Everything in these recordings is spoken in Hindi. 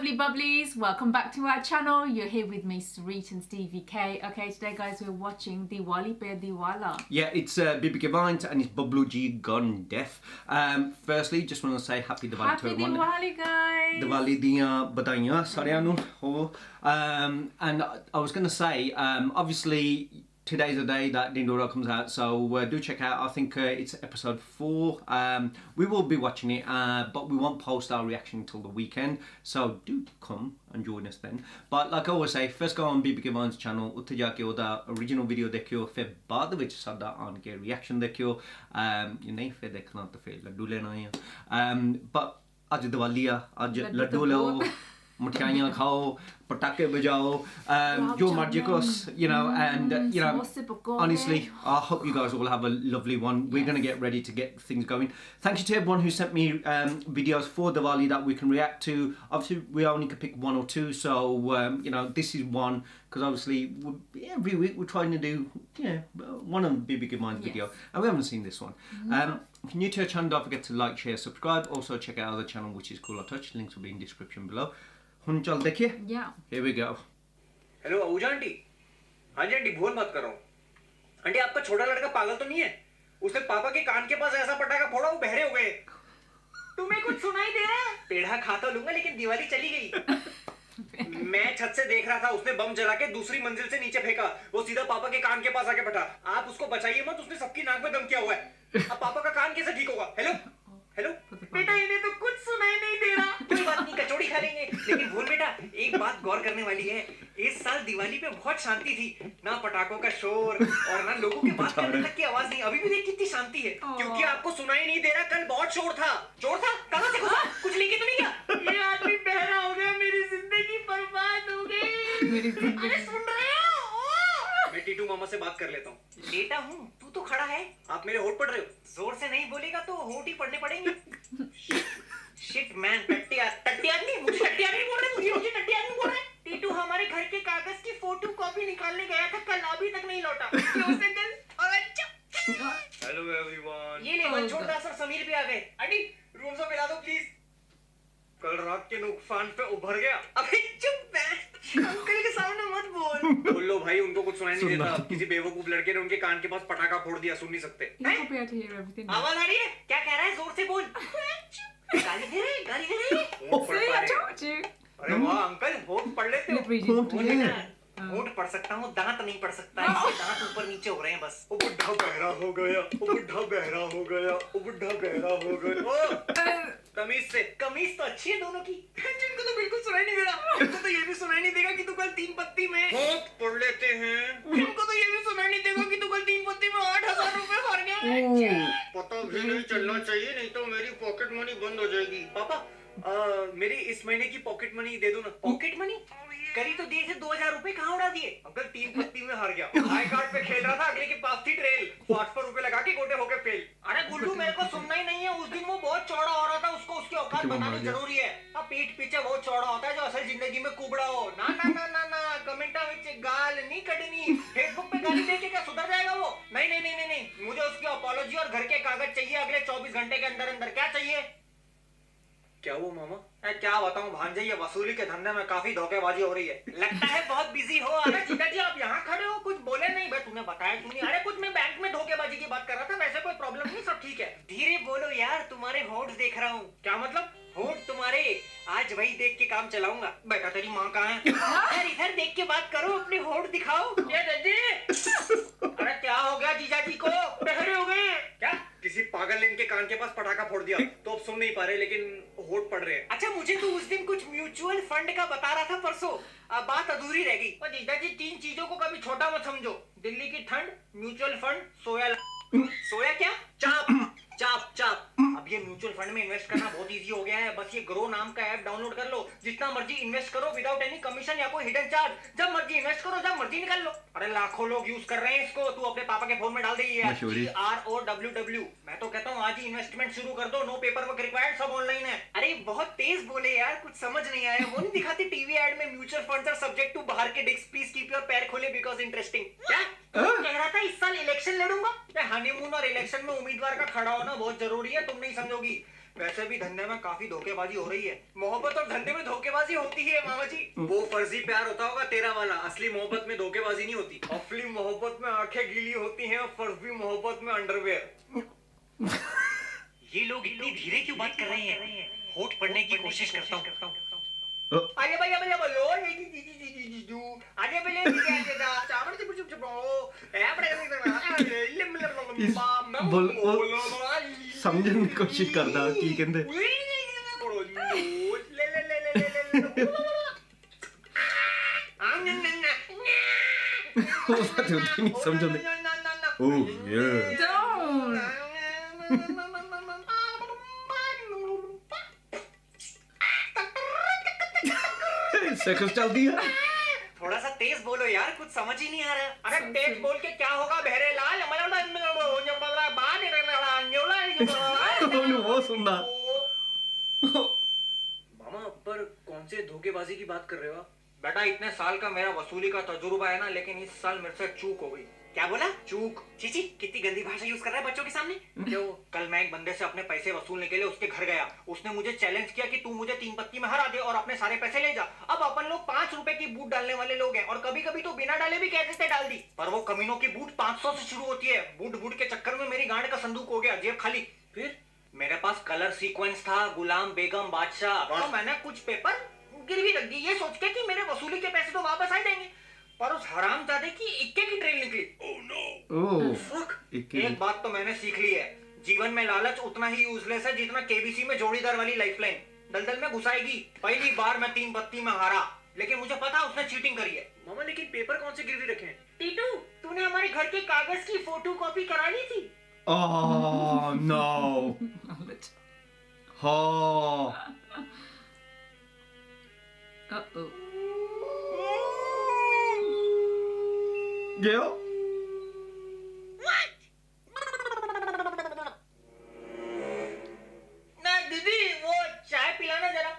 lovely bubblies, welcome back to our channel. You're here with me, Sarit and Stevie K. Okay, today guys, we're watching Diwali Pe Diwala. Yeah, it's Bibi Gavant and it's Babluji Gone Deaf. Firstly, just want to say happy Diwali to everyone. Happy Diwali, guys. Diwali diyan badaiyan sareyan nu ho. And I was going to say, obviously today's the day that Dindora comes out, so do check out. I think it's episode 4. We will be watching it, but we won't post our reaction until the weekend, so do come and join us then. But like I always say, first go on Bibi Gavant's channel, उत्थे जाके ओदा original video देखियो, फिर बाद विच साडा आन के reaction देखियो. नहीं फिर देखना तो फिर लड्डू लेना है. But आज दिवाली है, आज लड्डू लो, मिठाइयाँ खाओ, पटाखे बजाओ, जो मर्जी करो, you know, and you know, honestly, I hope you guys all have a lovely one. We're going to get ready to get things going. Thank you to everyone who sent me videos for Diwali that we can react to. Obviously, we only could pick 1 or 2, so you know, this is one, because obviously every week we're trying to do one of Bibi Gavant's video, and we haven't seen this one. If you're new to our channel, don't forget to like, share, subscribe. Also check out our other channel, which is Cooler Touch. Links will be in the description below. हम चल देखिए. Yeah. Here we go. Hello Ahuja aunty. हाँ जी आंटी, भूल मत करो. आंटी, आपका छोटा लड़का पागल तो नहीं है? उसने पापा के कान के पास ऐसा पटाखा फोड़ा, वो बहरे हो गए. तुम्हें कुछ सुनाई दे रहा है? पेढ़ा खा तो लूंगा, लेकिन दिवाली चली गई. मैं छत से देख रहा था, उसने बम जला के दूसरी मंजिल से नीचे फेंका. वो सीधा पापा के कान के पास आके बैठा. आप उसको बचाइए मत, उसने सबकी नाक में दम किया हुआ है. अब पापा का कान कैसे ठीक होगा? हेलो हेलो बेटा, इन्हें तो कुछ सुनाई नहीं दे रहा. कोई बात नहीं, कचौड़ी खा लेंगे. लेकिन भूल बेटा, एक बात गौर करने वाली है. इस साल दिवाली पे बहुत शांति थी. ना पटाखों का शोर और ना लोगों के बात करने तक की आवाज नहीं. अभी भी देख कितनी शांति है, क्योंकि आपको सुनाई नहीं दे रहा. कल बहुत शोर था. शोर था? कहां से घुसा? कुछ लेके तो नहीं गया? ये आदमी बहरा हो गया, मेरी जिंदगी बर्बाद हो गई. अरे सुन रहे हो? मैं टीटू मामा से बात कर लेता हूँ. लेटा हूँ, तू तो खड़ा है. आप मेरे होठ पढ़ रहे हो? जोर से नहीं बोलेगा तो होठ ही पढ़ने पड़ेंगे. शिट मैन, टट्टिया नहीं, मुझे टट्टिया नहीं बोल रहे. मुझे टट्टिया नहीं बोल रहे. टीटू हमारे घर के कागज की फोटो कॉपी निकालने गया था कल, अभी तक नहीं लौटा. Hello everyone. ये ले मनचोड़ दास और समीर भी आ गए. आंटी, रूम से मिला दो प्लीज. कल रात के नुकसान पे उभर गया. अबे चुप बैठ, अंकल के सामने मत बोल. बोल लो भाई, उनको कुछ सुनाई नहीं देता. किसी बेवकूफ लड़के ने उनके कान के पास पटाखा फोड़ दिया, सुन नहीं सकते. आवाज आ रही है? क्या कह रहा है? जोर से बोल. गाली दे रहे, गाली दे रहे. अरे वाह अंकल, होठ पढ़ लेते हो? होठ पढ़ सकता हूँ, दांत नहीं पढ़ सकता. इसके दांत ऊपर नीचे हो रहे हैं बस. वो बुढ़ा बहरा हो गया, वो बुढ़ा बहरा हो गया, वो बुढ़ा बहरा हो गया. कमीज से. कमीज तो अच्छी है दोनों की. जिनको तो बिल्कुल सुनाई नहीं दे रहा. इनको तो ये भी सुनाई नहीं देगा कि तू कल 3 पत्ती में होठ पढ़ लेते हैं. इनको तो ये भी सुनाई नहीं देगा कि तू कल 3 पत्ती में 8,000 रुपए हार गया. पता भी नहीं चलना चाहिए, नहीं तो मेरी पॉकेट मनी बंद हो जाएगी. पापा, मेरी इस महीने की पॉकेट मनी दे दो ना. पॉकेट मनी करी तो दिए थे 2,000 रुपए, कहाँ उड़ा दिए? अगर 3 पत्ती में हार गया. हाई कार्ड पे खेल रहा था, अगले के पास थी ट्रेल. 800 रुपए लगा के गोटे होके फेल. अरे गुल्लू, मेरे को सुनना ही नहीं है. उस दिन वो बहुत चौड़ा हो रहा था, उसको उसकी औकात बतानी जरूरी है. अब पीठ पीछे बहुत चौड़ा होता है जो असल जिंदगी में कुबड़ा हो. ना ना ना ना ना, कमेंटा विच गाल नहीं कटनी. फेसबुक पे गाली देके क्या सुधर जाएगा वो? नहीं नहीं नहीं नहीं, मुझे उसकी अपॉलॉजी और घर के कागज चाहिए अगले 24 घंटे के अंदर अंदर. क्या चाहिए? क्या हुआ मामा? क्या बताऊं भांजे, ये वसूली के धंधे में काफी धोखेबाजी हो रही है. लगता है बहुत बिजी हो. अरे जीजा जी, आप यहाँ खड़े हो, कुछ बोले नहीं? भाई तुम्हें बताया क्यों नहीं? अरे कुछ मैं बैंक में धोखेबाजी की बात कर रहा था, वैसे कोई प्रॉब्लम नहीं, सब ठीक है. धीरे बोलो यार, तुम्हारे होठ देख रहा हूँ. क्या मतलब? होठ तुम्हारे. आज वही देख के काम चलाऊंगा. बेटा तेरी माँ कहाँ है? यार इधर देख के बात करो, अपने होठ दिखाओ. ये दीदी, अरे क्या हो गया जीजा जी को? बहरे हो गए क्या? किसी पागल ने इनके कान के पास पटाखा फोड़ दिया. तो अब सुन नहीं पा रहे, लेकिन होठ पड़ रहे हैं. अच्छा, मुझे तो उस दिन कुछ म्यूचुअल फंड का बता रहा था परसों. अब बात अधूरी रह गई. जीजा जी, 3 चीजों को कभी छोटा मत समझो. दिल्ली की ठंड, म्यूचुअल फंड, सोया. सोया क्या? चाप चाप चाप. अब ये म्यूचुअल फंड में इन्वेस्ट करना बहुत इजी हो गया है. बस ये ग्रो नाम का ऐप डाउनलोड कर लो. जितना मर्जी इन्वेस्ट करो विदाउट एनी कमीशन या कोई हिडन चार्ज. जब मर्जी इन्वेस्ट करो, जब मर्जी निकाल लो. अरे लाखों लोग यूज कर रहे हैं इसको. तू अपने पापा के फोन में डाल दे ROWW. मैं तो कहता हूँ आज ही इन्वेस्टमेंट शुरू कर दो. नो पेपर वर्क रिक्वायर्ड, सब ऑनलाइन है. अरे बहुत तेज बोले यार, कुछ समझ नहीं आया. वो नहीं दिखाती टीवी एड में, mutual funds are subject to बाहर के डिस्क. प्लीज कीप योर पैर खोले बिकॉज इंटरेस्टिंग. क्या कह रहा था? इस साल इलेक्शन लड़ूंगा. हनीमून और इलेक्शन में उम्मीदवार का खड़ा होना बहुत जरूरी है. तुम नहीं समझोगी. वैसे भी धंधे में काफी धोखेबाजी हो रही है। मोहब्बत और धंधे में धोखेबाजी होती ही है मामा जी। वो फर्जी प्यार होता होगा तेरा वाला, असली मोहब्बत में धोखेबाजी नहीं होती। असली मोहब्बत में आंखें गीली होती हैं और फर्जी मोहब्बत में अंडरवेयर। ये लोग इतनी धीरे क्यों बात कर रहे हैं? होठ पढ़ने की कोशिश करता हूँ। आगे भैया भैया बोलो, आगे भैया चावल से कुछ समझने की कोशिश करता की कहते नहीं समझ ओह ये सर्कस चलती है। थोड़ा सा तेज बोलो यार, कुछ समझ ही नहीं आ रहा। अरे तेज बोल के क्या होगा बहरे लाल? वो सुनना मामा पर कौन से धोखेबाजी की बात कर रहे हो आप? बेटा इतने साल का मेरा वसूली का तजुर्बा है ना, लेकिन इस साल मेरे से चूक हो गई। क्या बोला? चूक। चीची कितनी गंदी भाषा यूज कर रहा है बच्चों के सामने। क्यों? कल मैं एक बंदे से अपने पैसे वसूलने के लिए उसके घर गया। उसने मुझे चैलेंज किया कि तू मुझे 3 पत्ती में हरा दे और अपने सारे पैसे ले जा। अब अपन लोग 5 रुपए की बूट डालने वाले लोग हैं और कभी कभी तो बिना डाले भी कहते थे डाल दी, पर वो कमीनों की बूट 500 से शुरू होती है। बूट के चक्कर में मेरी गांड का संदूक हो गया, जेब खाली। फिर मेरे पास कलर सीक्वेंस था, गुलाम बेगम बादशाह, तो मैंने कुछ पेपर गिरवी रख दी, ये सोच के कि मेरे वसूली के पैसे तो वापस आ जाएंगे। पर उस हरामजादे की इक्के की ट्रेन निकली। एक बात तो मैंने सीख ली है, जीवन में लालच उतना ही यूजलेस है जितना केबीसी में जोड़ीदार वाली लाइफलाइन दलदल में घुसाएगी। पहली बार मैं 3 पत्ती में हारा, लेकिन मुझे पता उसने चीटिंग करी है। मामा लेकिन पेपर कौन से गिरवी रखे हैं? टीटू, तूने हमारे घर के कागज की फोटोकॉपी करा ली थी। Oh no. Oh. Uh-oh. Yeah. ना दीदी वो चाय पिलाना जरा।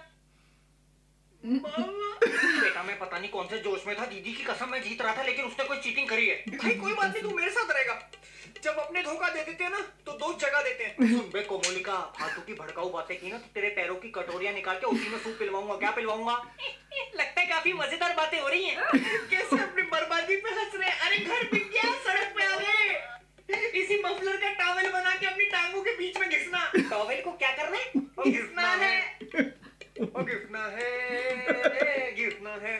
बेटा मैं पता नहीं कौन से जोश में था, दीदी की कसम मैं जीत रहा था, लेकिन उसने कोई चीटिंग करी है। भाई कोई बात नहीं, तू मेरे साथ रहेगा। जब अपने धोखा दे देते हैं ना तो 2 जगह देते हैं। सुन बे कोमोलिका, फालतू की भड़काऊ बातें की ना तो तेरे पैरों की कटोरियां निकाल के उसी में सूप पिलवाऊंगा। क्या पिलवाऊंगा? लगता है काफी मजेदार बातें हो रही हैं। कैसे अपनी बर्बादी पे हंस रहे हैं। अरे घर बिक गया, सड़क पे आ गए। इसी मफलर का टॉवेल बना के अपनी टांगों के बीच में घिसना। टॉवेल को क्या करना है? घिसना है। घिसना है, घिसना है।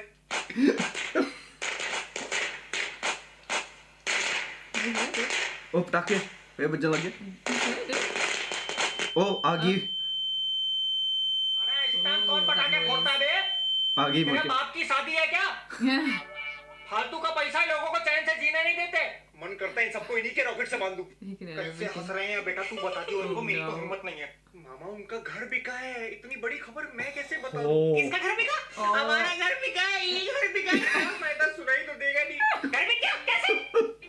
ओ पटाखे पे बजने लगे। ओ आगी अरे इस टाइम कौन पटाखे फोड़ता है बे? आगी तेरे मुझे बाप की शादी है क्या? फालतू का पैसा लोगों को चैन से जीने नहीं देते। मन करता है इन सबको इन्हीं के रॉकेट से बांध दूं। कैसे हंस रहे हैं बेटा, तू बता दी उनको, मेरी तो हिम्मत नहीं है। मामा उनका घर बिका है, इतनी बड़ी खबर मैं कैसे बताऊं? किसका घर बिका? हमारा घर बिका है, ये घर बिका है। मैं तो सुनाई तो देगा नहीं। घर बिक गया कैसे?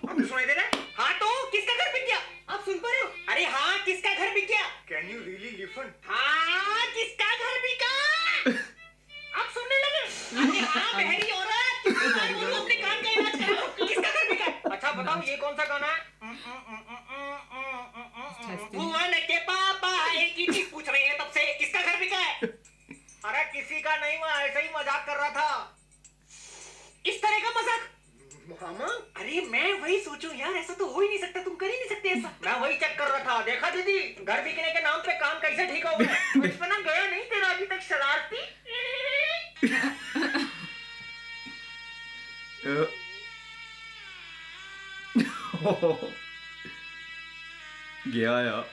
अब सुनाई दे रहा है? हाँ तो किसका घर बिक गया? आप सुन पा रहे हो? अरे हाँ किसका घर बिक गया? Can you really listen? हाँ किसका घर बिका? आप सुनने लगे? अरे हाँ बहरी औरत, अपने कान का इलाज कराओ। किसका घर बिका? अच्छा बताओ ये कौन सा गाना है? भुवन के पापा एक ही चीज पूछ रही है तब से, किसका घर बिका है? अरे किसी का नहीं, मैं ऐसे ही मजाक कर रहा था। इस तरह का मजाक? मामा अरे मैं वही सोचूं यार, ऐसा तो हो ही नहीं सकता, तुम कर ही नहीं सकते ऐसा। मैं वही चेक कर रहा था। देखा दीदी घर बिकने के नाम पे काम कैसे ठीक हो गया? बचपना गया नहीं तेरा अभी तक शरारती। गया यार।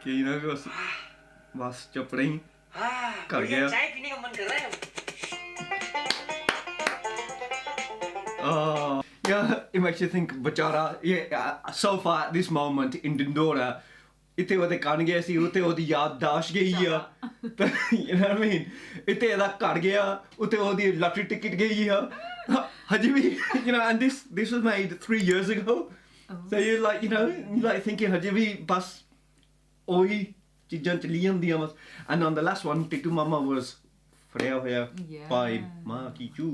कि ना बस चुप रही कर गया। चाय पीने का मन कर रहा है। Yeah, it makes you think, बेचारा ये so far at this moment in Dindora इतने वो कण गए सी, उते वो याददाश्त गई है। You know what I mean? इतने दा कट गया, उते वो लॉटरी टिकट गई है। हजी भी, you know, and this was made 3 years ago. So you're like, you know, you're like thinking हजी भी बस ओही चीज़ां चली जांदियां बस। And on the last one, Titu Mama was फड़िया होया by माँ की चू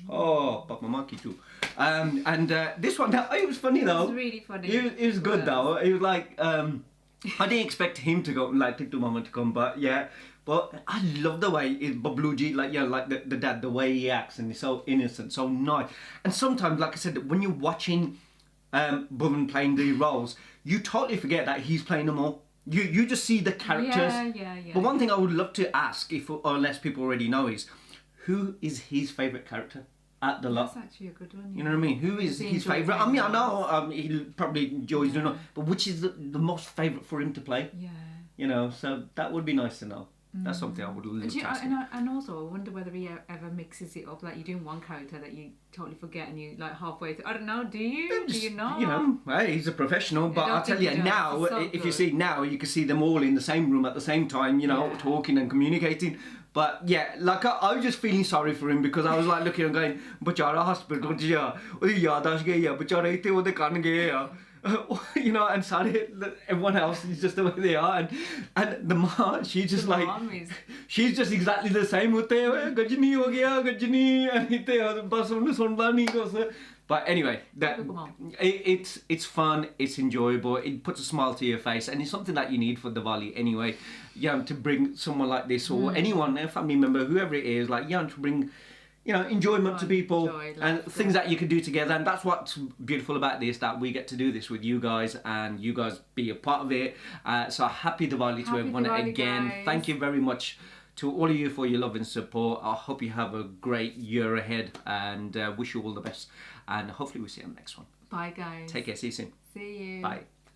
Oh, Papa Maki too. And this one, it was funny though. It was really funny. It was good though. It was like, I didn't expect him to go, like, take the mama to come, but yeah. But I love the way Babluji, like, yeah, like the dad, the way he acts, and he's so innocent, so nice. And sometimes, like I said, when you're watching Bhuvan playing the roles, you totally forget that he's playing them all. You just see the characters. Yeah. But one thing I would love to ask, unless people already know, is who is his favourite character at the lot? That's actually a good one. You know what I mean? Who is Does he his enjoy favourite? I playing mean, I roles? know he probably enjoys doing it, but which is the most favourite for him to play? Yeah. You know, so that would be nice to know. That's something I would love to ask him. And also, I wonder whether he ever mixes it up. Like, you're doing one character that you totally forget, and you like halfway through. I don't know. Do you? Do you know? You know, hey, he's a professional. But don't I'll tell think you he does. now, It's so if you good. see now, you can see them all in the same room at the same time. You know, Yeah. talking and communicating. But yeah, like I was just feeling sorry for him because I was like looking and going, "Bachara hospital, yeah, yadash gaya, bachara ite ode kan gaya." You know, and sorry, everyone else is just the way they are, and the mom, she's just The like, mom is- she's just exactly the same. Hote gajni ho gaya, gajni, and ite bas unne sunna nahi kuch. But anyway, it's fun, it's enjoyable, it puts a smile to your face, and it's something that you need for Diwali anyway. To bring someone like this or anyone, a family member, whoever it is, like to bring, enjoyment to Fun, people joy, and laughter. things that you can do together. And that's what's beautiful about this, that we get to do this with you guys and you guys be a part of it. So happy Diwali to Happy everyone Diwali, again. guys. Thank you very much to all of you for your love and support. I hope you have a great year ahead and wish you all the best. And hopefully we'll see you on the next one. Bye, guys. Take care. See you soon. See you. Bye.